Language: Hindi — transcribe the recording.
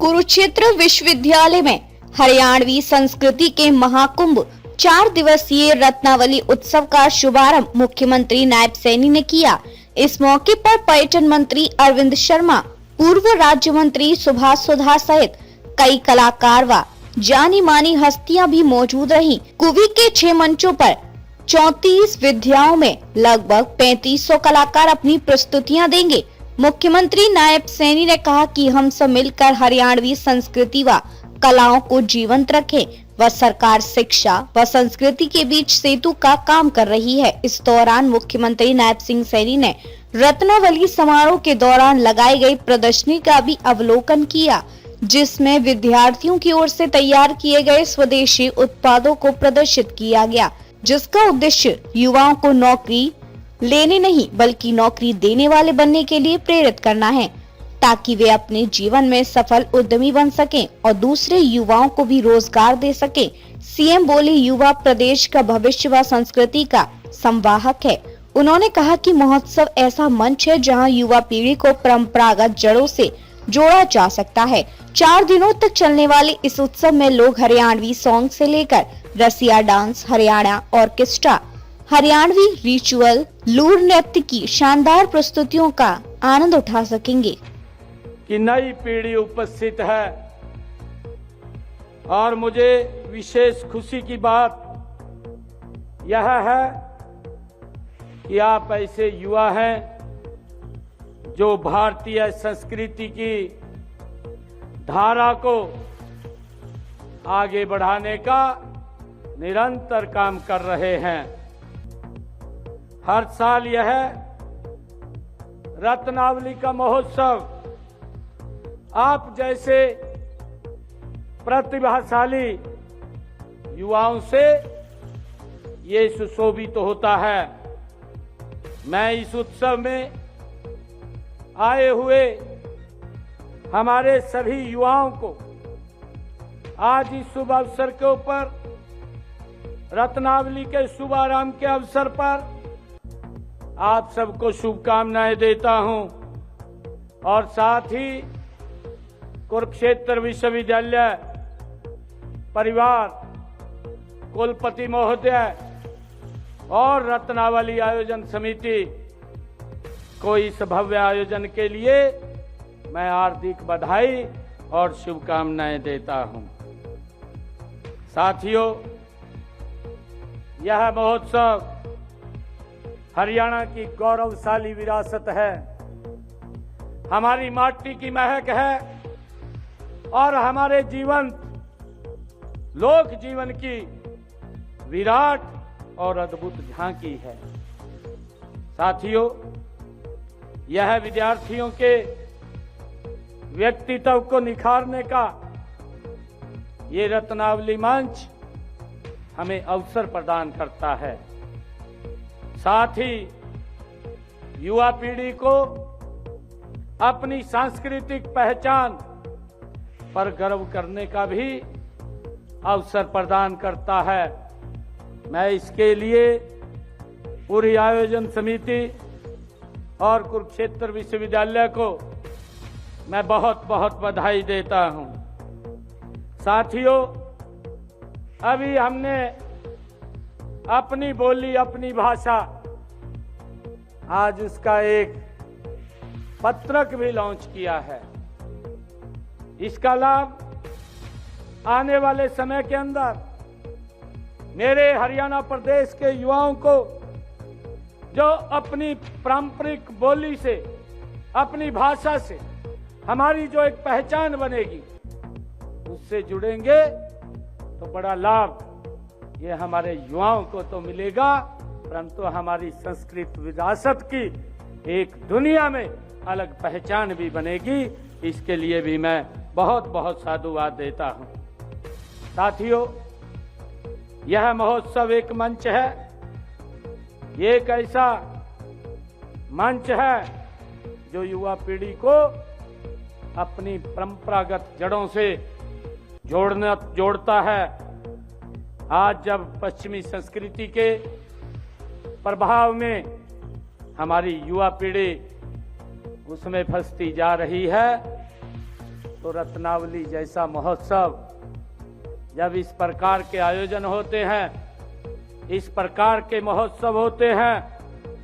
कुरुक्षेत्र विश्वविद्यालय में हरियाणवी संस्कृति के महाकुंभ 4 दिवसीय रत्नावली उत्सव का शुभारंभ मुख्यमंत्री नायब सैनी ने किया। इस मौके पर पर्यटन मंत्री अरविंद शर्मा, पूर्व राज्य मंत्री सुभाष सुधार सहित कई कलाकार व जानी मानी हस्तियां भी मौजूद रहीं। कुवी के 6 मंचों पर 34 विधाओं में लगभग 3500 कलाकार अपनी प्रस्तुतियां देंगे। मुख्यमंत्री नायब सैनी ने कहा कि हम सब मिलकर हरियाणवी संस्कृति व कलाओं को जीवंत रखें व सरकार शिक्षा व संस्कृति के बीच सेतु का काम कर रही है। इस दौरान मुख्यमंत्री नायब सिंह सैनी ने रत्नावली समारोह के दौरान लगाई गई प्रदर्शनी का भी अवलोकन किया, जिसमें विद्यार्थियों की ओर से तैयार किए गए स्वदेशी उत्पादों को प्रदर्शित किया गया, जिसका उद्देश्य युवाओं को नौकरी लेने नहीं बल्कि नौकरी देने वाले बनने के लिए प्रेरित करना है, ताकि वे अपने जीवन में सफल उद्यमी बन सकें और दूसरे युवाओं को भी रोजगार दे सकें। सीएम बोले, युवा प्रदेश का भविष्य व संस्कृति का संवाहक है। उन्होंने कहा कि महोत्सव ऐसा मंच है जहां युवा पीढ़ी को परंपरागत जड़ों से जोड़ा जा सकता है। 4 दिनों तक चलने वाले इस उत्सव में लोग हरियाणवी सॉन्ग से लेकर Rasiya dance, Haryana orchestra, Haryanvi ritual, Loor नृत्य की शानदार प्रस्तुतियों का आनंद उठा सकेंगे। कि नई पीढ़ी उपस्थित है और मुझे विशेष खुशी की बात यह है कि आप ऐसे युवा हैं जो भारतीय संस्कृति की धारा को आगे बढ़ाने का निरंतर काम कर रहे हैं। हर साल यह रत्नावली का महोत्सव आप जैसे प्रतिभाशाली युवाओं से ये सुशोभित होता है। मैं इस उत्सव में आए हुए हमारे सभी युवाओं को आज इस शुभ अवसर के ऊपर, रत्नावली के शुभारंभ के अवसर पर आप सबको शुभकामनाएं देता हूं और साथ ही कुरुक्षेत्र विश्वविद्यालय परिवार, कुलपति महोदय और रत्नावली आयोजन समिति को इस भव्य आयोजन के लिए मैं हार्दिक बधाई और शुभकामनाएं देता हूं। साथियों, यह महोत्सव हरियाणा की गौरवशाली विरासत है, हमारी माटी की महक है और हमारे जीवंत लोक जीवन की विराट और अद्भुत झांकी है। साथियों, यह विद्यार्थियों के व्यक्तित्व को निखारने का ये रत्नावली मंच हमें अवसर प्रदान करता है। साथ ही युवा पीढ़ी को अपनी सांस्कृतिक पहचान पर गर्व करने का भी अवसर प्रदान करता है। मैं इसके लिए पूरी आयोजन समिति और कुरुक्षेत्र विश्वविद्यालय को मैं बहुत बहुत बधाई देता हूं। साथियों, अभी हमने अपनी बोली, अपनी भाषा, आज उसका एक पत्रक भी लॉन्च किया है। इसका लाभ आने वाले समय के अंदर मेरे हरियाणा प्रदेश के युवाओं को जो अपनी पारंपरिक बोली से, अपनी भाषा से हमारी जो एक पहचान बनेगी, उससे जुड़ेंगे तो बड़ा लाभ ये हमारे युवाओं को तो मिलेगा, परंतु हमारी संस्कृत विरासत की एक दुनिया में अलग पहचान भी बनेगी। इसके लिए भी मैं बहुत बहुत साधुवाद देता हूं। साथियों, यह महोत्सव एक मंच है, ये एक ऐसा मंच है जो युवा पीढ़ी को अपनी परंपरागत जड़ों से जोड़ता है। आज जब पश्चिमी संस्कृति के प्रभाव में हमारी युवा पीढ़ी उसमें फंसती जा रही है, तो रत्नावली जैसा महोत्सव जब इस प्रकार के आयोजन होते हैं, इस प्रकार के महोत्सव होते हैं,